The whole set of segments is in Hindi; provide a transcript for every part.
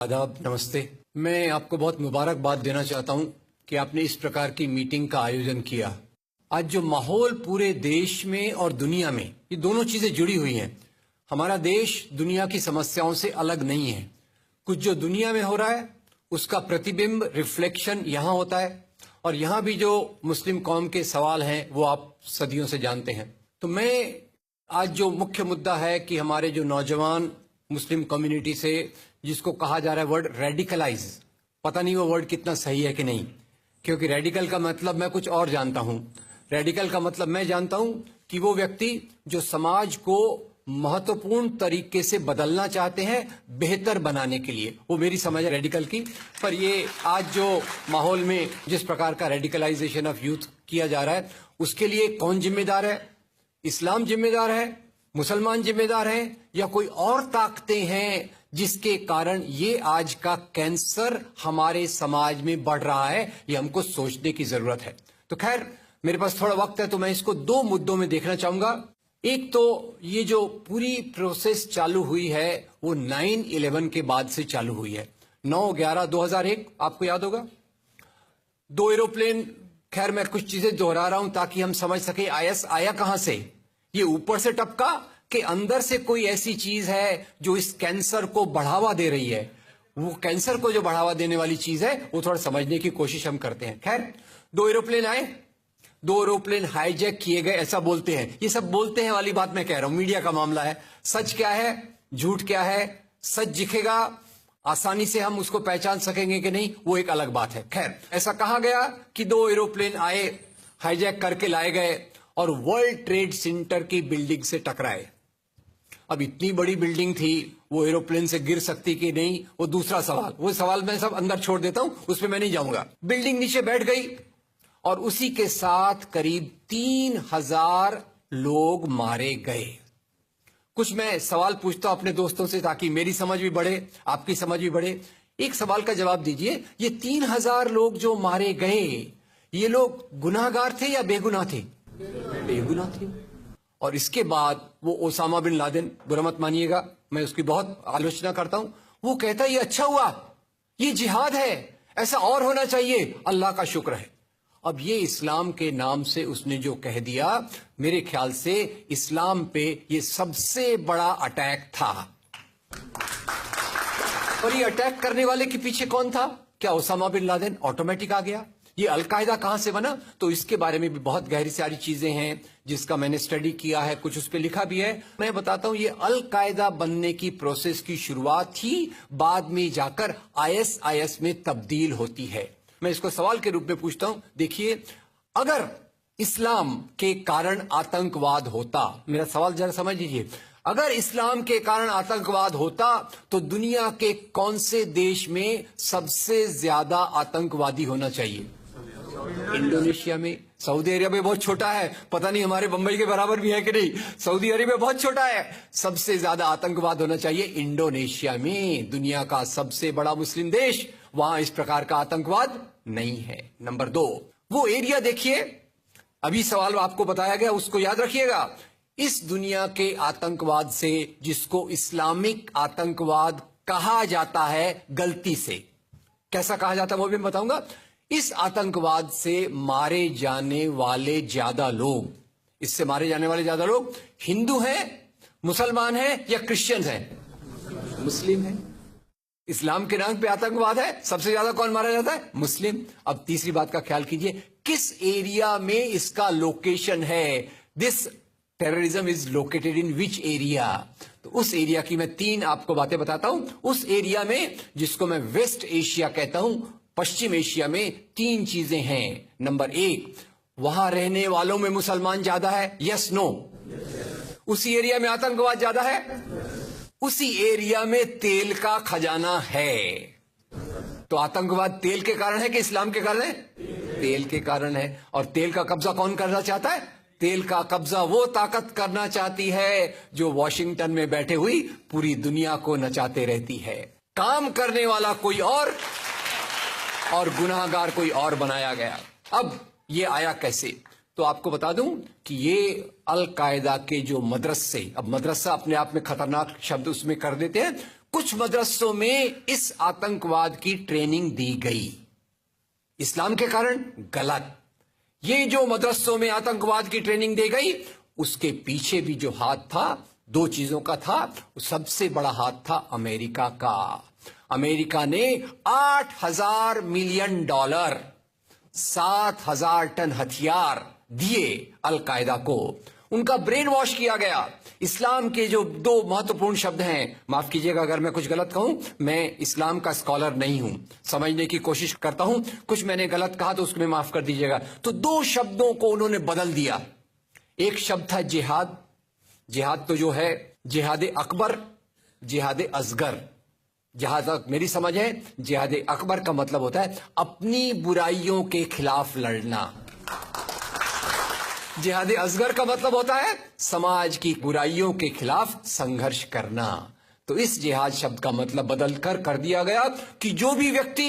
आदाब, नमस्ते। मैं आपको बहुत मुबारकबाद देना चाहता हूं कि आपने इस प्रकार की मीटिंग का आयोजन किया। आज जो माहौल पूरे देश में और दुनिया में, ये दोनों चीजें जुड़ी हुई हैं। हमारा देश दुनिया की समस्याओं से अलग नहीं है। कुछ जो दुनिया में हो रहा है उसका प्रतिबिंब, रिफ्लेक्शन यहां होता है, और यहां भी जो मुस्लिम कौम के सवाल हैं वो आप सदियों से जानते हैं। तो मैं आज जो मुख्य मुद्दा है कि हमारे जो नौजवान मुस्लिम कम्युनिटी से, जिसको कहा जा रहा है वर्ड रेडिकलाइज, पता नहीं वो वर्ड कितना सही है कि नहीं, क्योंकि रेडिकल का मतलब मैं कुछ और जानता हूं। रेडिकल का मतलब मैं जानता हूं कि वो व्यक्ति जो समाज को महत्वपूर्ण तरीके से बदलना चाहते हैं बेहतर बनाने के लिए, वो मेरी समझ है रेडिकल की। पर ये आज जो माहौल में जिस प्रकार का रेडिकलाइजेशन ऑफ यूथ किया जा रहा है, उसके लिए कौन जिम्मेदार है? इस्लाम जिम्मेदार है, मुसलमान जिम्मेदार हैं, या कोई और ताकतें हैं जिसके कारण ये आज का कैंसर हमारे समाज में बढ़ रहा है? ये हमको सोचने की जरूरत है। तो खैर, मेरे पास थोड़ा वक्त है तो मैं इसको दो मुद्दों में देखना चाहूंगा। एक तो ये जो पूरी प्रोसेस चालू हुई है वो 9/11 के बाद से चालू हुई है। 9/11/2001 आपको याद होगा, 2 एरोप्लेन। खैर, मैं कुछ चीजें दोहरा रहा हूं ताकि हम समझ सके आईएस आया कहां से। ये ऊपर से टपका कि अंदर से कोई ऐसी चीज है जो इस कैंसर को बढ़ावा दे रही है। वो कैंसर को जो बढ़ावा देने वाली चीज है वो थोड़ा समझने की कोशिश हम करते हैं। खैर, 2 एरोप्लेन आए, 2 एरोप्लेन हाईजैक किए गए, ऐसा बोलते हैं। ये सब बोलते हैं वाली बात मैं कह रहा हूं, मीडिया का मामला है। सच क्या है, झूठ क्या है, सच दिखेगा, आसानी से हम उसको पहचान सकेंगे कि नहीं, वो एक अलग बात है। खैर, ऐसा कहा गया कि 2 एरोप्लेन आए, हाईजैक करके लाए गए और वर्ल्ड ट्रेड सेंटर की बिल्डिंग से टकराए। अब इतनी बड़ी बिल्डिंग थी, वो एरोप्लेन से गिर सकती कि नहीं, वो दूसरा सवाल। वो सवाल मैं सब अंदर छोड़ देता हूं, उसमें मैं नहीं जाऊंगा। बिल्डिंग नीचे बैठ गई और उसी के साथ करीब 3000 लोग मारे गए। कुछ मैं सवाल पूछता हूं अपने दोस्तों से ताकि मेरी समझ भी बढ़े, आपकी समझ भी बढ़े। एक सवाल का जवाब दीजिए, ये 3000 लोग जो मारे गए, ये लोग गुनाहगार थे या बेगुनाह थे? बेगुनाह थे। और इसके बाद वो ओसामा बिन लादेन, बुरा मत मानिएगा, मैं उसकी बहुत आलोचना करता हूं, वो कहता है ये अच्छा हुआ, ये जिहाद है, ऐसा और होना चाहिए, अल्लाह का शुक्र है। अब ये इस्लाम के नाम से उसने जो कह दिया, मेरे ख्याल से इस्लाम पे ये सबसे बड़ा अटैक था। और ये अटैक करने वाले के पीछे कौन था? क्या ओसामा बिन लादेन ऑटोमेटिक आ गया? ये अलकायदा कहां से बना? तो इसके बारे में भी बहुत गहरी सारी चीजें हैं जिसका मैंने स्टडी किया है, कुछ उस पर लिखा भी है। मैं बताता हूं, ये अलकायदा बनने की प्रोसेस की शुरुआत ही बाद में जाकर आईएसआईएस में तब्दील होती है। मैं इसको सवाल के रूप में पूछता हूं, देखिए, अगर इस्लाम के कारण आतंकवाद होता, मेरा सवाल जरा समझ लीजिए, अगर इस्लाम के कारण आतंकवाद होता तो दुनिया के कौन से देश में सबसे ज्यादा आतंकवादी होना चाहिए? इंडोनेशिया में। सऊदी अरेबिया बहुत छोटा है, पता नहीं हमारे बंबई के बराबर भी है कि नहीं। सऊदी अरेबिया बहुत छोटा है, सबसे ज्यादा आतंकवाद होना चाहिए इंडोनेशिया में, दुनिया का सबसे बड़ा मुस्लिम देश। वहां इस प्रकार का आतंकवाद नहीं है। नंबर 2, वो एरिया देखिए, अभी सवाल आपको बताया गया, उसको याद रखिएगा। इस दुनिया के आतंकवाद से, जिसको इस्लामिक आतंकवाद कहा जाता है गलती से, कैसा कहा जाता है वो भी मैं बताऊंगा। इस आतंकवाद से मारे जाने वाले ज्यादा लोग, इससे मारे जाने वाले ज्यादा लोग हिंदू हैं, मुसलमान हैं या क्रिश्चियन हैं? मुस्लिम हैं। इस्लाम के नाम पे आतंकवाद है, सबसे ज्यादा कौन मारा जाता है? मुस्लिम। अब तीसरी बात का ख्याल कीजिए, किस एरिया में इसका लोकेशन है? This terrorism is located in which area? तो उस एरिया की मैं 3 आपको बातें बताता हूं। उस एरिया में, जिसको मैं वेस्ट एशिया कहता हूं, पश्चिम एशिया में 3 चीजें हैं। नंबर 1, वहां रहने वालों में मुसलमान ज्यादा है, यस नो? उसी एरिया में आतंकवाद ज्यादा है, उसी एरिया में तेल का खजाना है। तो आतंकवाद तेल के कारण है कि इस्लाम के कारण है? तेल के कारण है। और तेल का कब्जा कौन करना चाहता है? तेल का कब्जा वो ताकत करना चाहती है जो वॉशिंगटन में बैठे हुई पूरी दुनिया को नचाते रहती है। काम करने वाला कोई और गुनाहगार कोई और बनाया गया। अब ये आया कैसे? तो आपको बता दूं कि ये अल कायदा के जो मदरसे, अब मदरसा अपने आप में खतरनाक शब्द उसमें कर देते हैं, कुछ मदरसों में इस आतंकवाद की ट्रेनिंग दी गई। इस्लाम के कारण गलत। ये जो मदरसों में आतंकवाद की ट्रेनिंग दी गई, उसके पीछे भी जो हाथ था, दो चीजों का था। सबसे बड़ा हाथ था अमेरिका का। अमेरिका ने $8,000 मिलियन, 7,000 टन हथियार दिए अलकायदा को। उनका ब्रेन वॉश किया गया। इस्लाम के जो दो महत्वपूर्ण शब्द हैं, माफ कीजिएगा अगर मैं कुछ गलत कहूं, मैं इस्लाम का स्कॉलर नहीं हूं, समझने की कोशिश करता हूं, कुछ मैंने गलत कहा तो उसको मैं माफ कर दीजिएगा। तो दो शब्दों को उन्होंने बदल दिया। एक शब्द था जिहाद। जिहाद तो जो है जिहाद अकबर, जिहाद असगर। जहां तक मेरी समझ है, जिहाद अकबर का मतलब होता है अपनी बुराइयों के खिलाफ लड़ना। जिहाद असगर का मतलब होता है समाज की बुराइयों के खिलाफ संघर्ष करना। तो इस जिहाद शब्द का मतलब बदल कर दिया गया कि जो भी व्यक्ति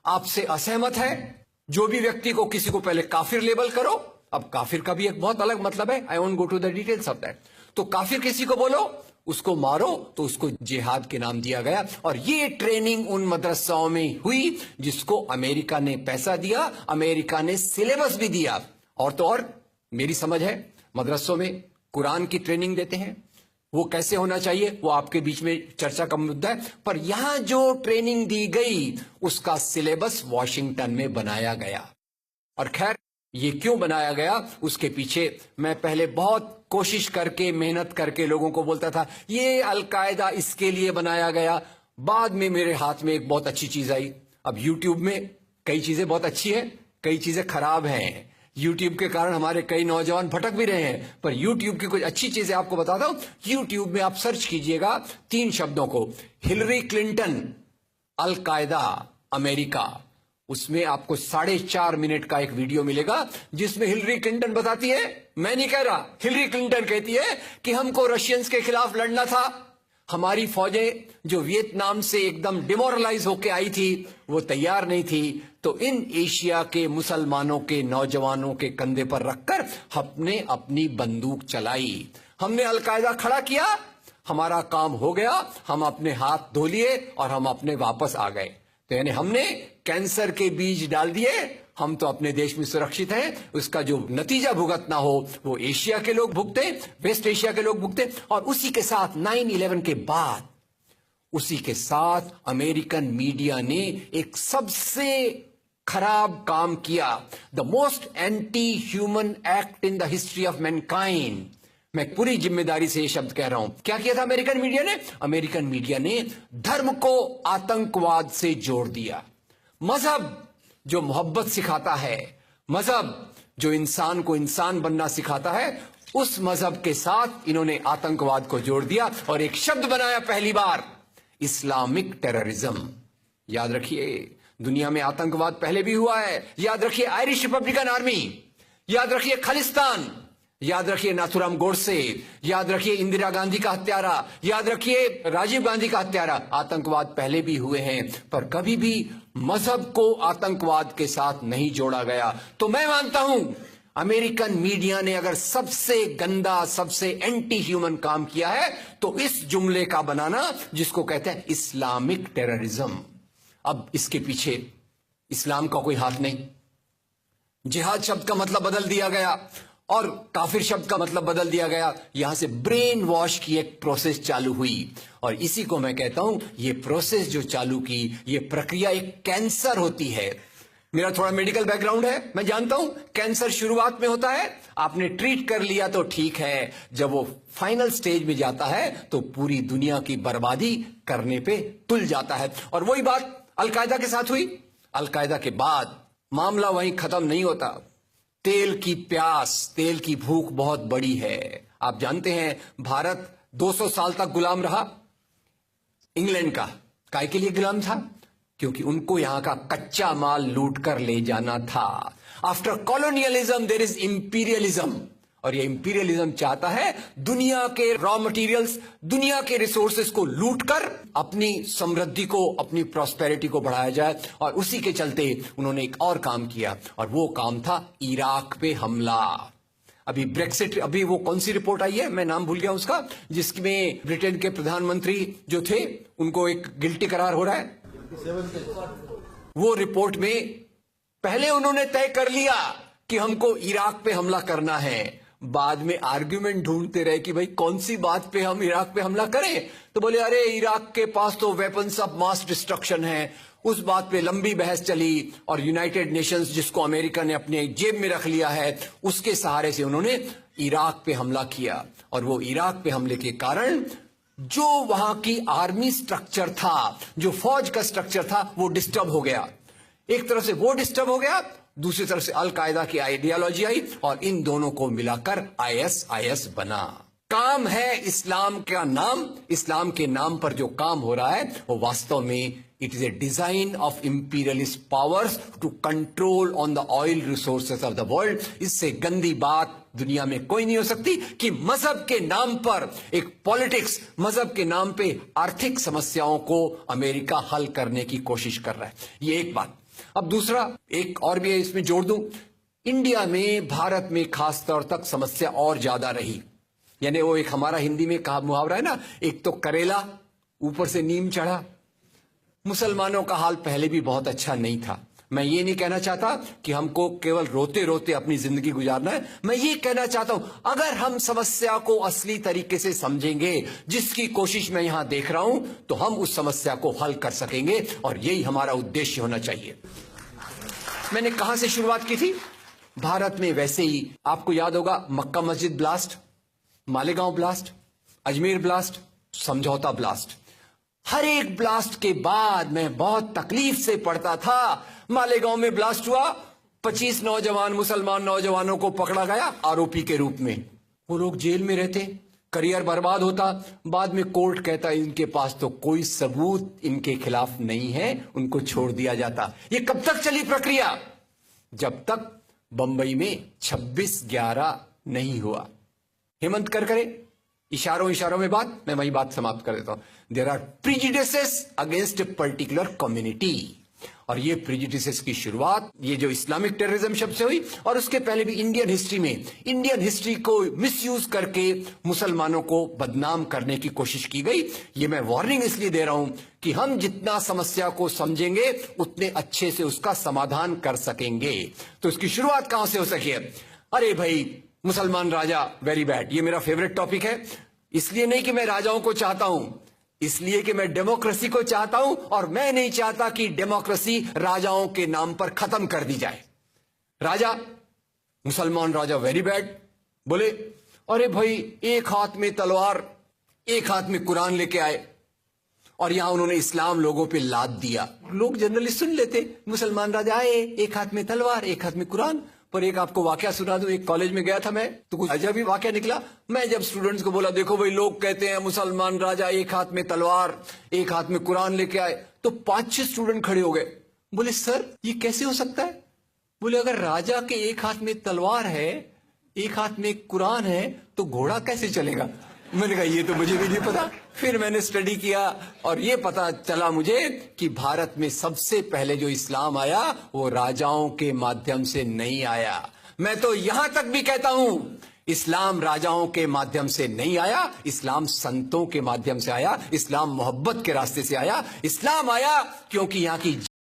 आपसे असहमत है, जो भी व्यक्ति को किसी को पहले काफिर लेबल करो, अब काफिर का भी एक बहुत अलग मतलब है, I won't go to the details of that. तो काफिर किसी को बोलो, उसको मारो, तो उसको जिहाद के नाम दिया गया। और ये ट्रेनिंग उन मदरसाओं में हुई जिसको अमेरिका ने पैसा दिया, अमेरिका ने सिलेबस भी दिया। और तो और मेरी समझ है मदरसों में कुरान की ट्रेनिंग देते हैं, वो कैसे होना चाहिए वो आपके बीच में चर्चा का मुद्दा है। पर यहां जो ट्रेनिंग दी गई उसका सिलेबस वॉशिंगटन में बनाया गया। और खैर ये क्यों बनाया गया उसके पीछे मैं पहले बहुत कोशिश करके मेहनत करके लोगों को बोलता था ये अलकायदा इसके लिए बनाया गया। बाद में मेरे हाथ में एक बहुत अच्छी चीज आई। अब यूट्यूब में कई चीजें बहुत अच्छी हैं, कई चीजें खराब हैं। यूट्यूब के कारण हमारे कई नौजवान भटक भी रहे हैं, पर यूट्यूब की कुछ अच्छी चीजें आपको बताता हूं। यूट्यूब में आप सर्च कीजिएगा 3 शब्दों को, हिलरी क्लिंटन अलकायदा अमेरिका, उसमें आपको 4.5 मिनट का एक वीडियो मिलेगा जिसमें हिलरी क्लिंटन बताती है, मैं नहीं कह रहा, हिलरी क्लिंटन कहती है कि हमको रशियंस के खिलाफ लड़ना था, हमारी फौजें जो वियतनाम से एकदम डिमोरलाइज होकर आई थी वो तैयार नहीं थी, तो इन एशिया के मुसलमानों के नौजवानों के कंधे पर रखकर हमने अपनी बंदूक चलाई, हमने अलकायदा खड़ा किया, हमारा काम हो गया, हम अपने हाथ धो लिए और हम अपने वापस आ गए। तो यानी हमने कैंसर के बीज डाल दिए, हम तो अपने देश में सुरक्षित हैं, उसका जो नतीजा भुगतना हो वो एशिया के लोग भुगते, वेस्ट एशिया के लोग भुगते। और उसी के साथ 9/11 के बाद उसी के साथ अमेरिकन मीडिया ने एक सबसे खराब काम किया, the most anti human act in the history of Mankind. मैं पूरी जिम्मेदारी से ये शब्द कह रहा हूं। क्या किया था अमेरिकन मीडिया ने? अमेरिकन मीडिया ने धर्म को आतंकवाद से जोड़ दिया। मजहब जो मोहब्बत सिखाता है, मजहब जो इंसान को इंसान बनना सिखाता है, उस मजहब के साथ इन्होंने आतंकवाद को जोड़ दिया और एक शब्द बनाया पहली बार, इस्लामिक टेररिज्म। याद रखिए दुनिया में आतंकवाद पहले भी हुआ है। याद रखिए आयरिश रिपब्लिकन आर्मी, याद रखिए खालिस्तान, याद रखिए नाथुराम गोडसे, याद रखिए इंदिरा गांधी का हत्यारा, याद रखिए राजीव गांधी का हत्यारा। आतंकवाद पहले भी हुए हैं, पर कभी भी मजहब को आतंकवाद के साथ नहीं जोड़ा गया। तो मैं मानता हूं अमेरिकन मीडिया ने अगर सबसे गंदा, सबसे एंटी ह्यूमन काम किया है तो इस जुमले का बनाना जिसको कहते हैं इस्लामिक टेररिज्म। अब इसके पीछे इस्लाम का कोई हाथ नहीं। जिहाद शब्द का मतलब बदल दिया गया और काफिर शब्द का मतलब बदल दिया गया। यहां से ब्रेन वॉश की एक प्रोसेस चालू हुई और इसी को मैं कहता हूं ये प्रोसेस जो चालू की, ये प्रक्रिया एक कैंसर होती है। मेरा थोड़ा मेडिकल बैकग्राउंड है, मैं जानता हूं कैंसर शुरुआत में होता है, आपने ट्रीट कर लिया तो ठीक है, जब वो फाइनल स्टेज में जाता है तो पूरी दुनिया की बर्बादी करने पे तुल जाता है। और वही बात अलकायदा के साथ हुई। अलकायदा के बाद मामला वहीं खत्म नहीं होता। तेल की प्यास, तेल की भूख बहुत बड़ी है। आप जानते हैं भारत 200 साल तक गुलाम रहा इंग्लैंड का। काय के लिए गुलाम था? क्योंकि उनको यहां का कच्चा माल लूट कर ले जाना था। After colonialism there is imperialism, और ये इंपीरियलिज्म चाहता है दुनिया के रॉ मटेरियल्स, दुनिया के रिसोर्सेस को लूट कर अपनी समृद्धि को, अपनी प्रॉस्पेरिटी को बढ़ाया जाए। और उसी के चलते उन्होंने एक और काम किया और वो काम था इराक पे हमला। अभी ब्रेक्सिट, अभी वो कौन सी रिपोर्ट आई है, मैं नाम भूल गया उसका, जिसमें ब्रिटेन के प्रधानमंत्री जो थे उनको एक गिल्टी करार हो रहा है। वो रिपोर्ट में पहले उन्होंने तय कर लिया कि हमको इराक पे हमला करना है, बाद में आर्ग्यूमेंट ढूंढते रहे कि भाई कौन सी बात पे हम इराक पे हमला करें, तो बोले अरे इराक के पास तो वेपन्स ऑफ मास डिस्ट्रक्शन है। उस बात पे लंबी बहस चली और यूनाइटेड नेशंस, जिसको अमेरिका ने अपने जेब में रख लिया है, उसके सहारे से उन्होंने इराक पे हमला किया। और वो इराक पे हमले के कारण जो वहां की आर्मी स्ट्रक्चर था, जो फौज का स्ट्रक्चर था, वो डिस्टर्ब हो गया। एक तरफ से वो डिस्टर्ब हो गया, दूसरी तरफ से अल कायदा की आइडियोलॉजी आई और इन दोनों को मिलाकर आईएसआईएस बना। काम है इस्लाम का नाम, इस्लाम के नाम पर जो काम हो रहा है वो वास्तव में it is a design of imperialist powers to control on the oil resources of the world. इससे गंदी बात दुनिया में कोई नहीं हो सकती कि मजहब के नाम पर एक पॉलिटिक्स, मजहब के नाम पे आर्थिक समस्याओं को अमेरिका हल करने की कोशिश कर रहा है। ये एक बात। अब दूसरा एक और भी है, इसमें जोड़ दूं, इंडिया में, भारत में खास तौर तक समस्या और ज्यादा रही। यानी वो एक हमारा हिंदी में कहा मुहावरा है ना, एक तो करेला ऊपर से नीम चढ़ा। मुसलमानों का हाल पहले भी बहुत अच्छा नहीं था। मैं ये नहीं कहना चाहता कि हमको केवल रोते रोते अपनी जिंदगी गुजारना है। मैं ये कहना चाहता हूं अगर हम समस्या को असली तरीके से समझेंगे, जिसकी कोशिश मैं यहां देख रहा हूं, तो हम उस समस्या को हल कर सकेंगे और यही हमारा उद्देश्य होना चाहिए। मैंने कहां से शुरुआत की थी? भारत में वैसे ही आपको याद होगा, मक्का मस्जिद blast, Malegaon blast, Ajmer blast, समझौता ब्लास्ट। हर एक ब्लास्ट के बाद मैं बहुत तकलीफ से पढ़ता था, मालेगांव में ब्लास्ट हुआ, 25 नौजवान मुसलमान नौजवानों को पकड़ा गया आरोपी के रूप में। वो लोग जेल में रहते, करियर बर्बाद होता, बाद में कोर्ट कहता इनके पास तो कोई सबूत इनके खिलाफ नहीं है, उनको छोड़ दिया जाता। ये कब तक चली प्रक्रिया? जब तक बंबई में 26/11 नहीं हुआ। हेमंत करकरे इशारों में बात, मैं वही बात समाप्त कर देता हूं। There are prejudices against a particular community, और ये प्रिजुडिसेस की शुरुआत ये जो इस्लामिक टेररिज्म शब्द से हुई, और उसके पहले भी इंडियन हिस्ट्री में, इंडियन हिस्ट्री को मिसयूज करके मुसलमानों को बदनाम करने की कोशिश की गई। ये मैं वार्निंग इसलिए दे रहा हूं कि हम जितना समस्या को समझेंगे उतने अच्छे से उसका समाधान कर सकेंगे। तो इसकी शुरुआत कहां से हो सके? अरे भाई मुसलमान राजा वेरी बैड, ये मेरा फेवरेट टॉपिक है। इसलिए नहीं कि मैं राजाओं को चाहता हूं, इसलिए कि मैं डेमोक्रेसी को चाहता हूं, और मैं नहीं चाहता कि डेमोक्रेसी राजाओं के नाम पर खत्म कर दी जाए। राजा, मुसलमान राजा वेरी बैड। बोले अरे भाई, एक हाथ में तलवार, एक हाथ में कुरान लेके आए, और यहां उन्होंने इस्लाम लोगों पे लाद दिया। लोग जनरली सुन लेते, मुसलमान राजा आए, एक हाथ में तलवार, एक हाथ में कुरान। पर एक आपको वाकया सुना दूं, एक कॉलेज में गया था मैं, तो कुछ अजब ही वाकया निकला। मैं जब स्टूडेंट्स को बोला देखो भाई, लोग कहते हैं मुसलमान राजा एक हाथ में तलवार, एक हाथ में कुरान लेके आए, तो 5-6 स्टूडेंट खड़े हो गए। बोले सर ये कैसे हो सकता है? बोले अगर राजा के एक हाथ में तलवार है, एक हाथ में कुरान है, तो घोड़ा कैसे चलेगा? मैंने कहा ये तो मुझे भी नहीं पता। फिर मैंने स्टडी किया और ये पता चला मुझे कि भारत में सबसे पहले जो इस्लाम आया वो राजाओं के माध्यम से नहीं आया। मैं तो यहां तक भी कहता हूं, इस्लाम राजाओं के माध्यम से नहीं आया, इस्लाम संतों के माध्यम से आया, इस्लाम मोहब्बत के रास्ते से आया। इस्लाम आया क्योंकि यहां की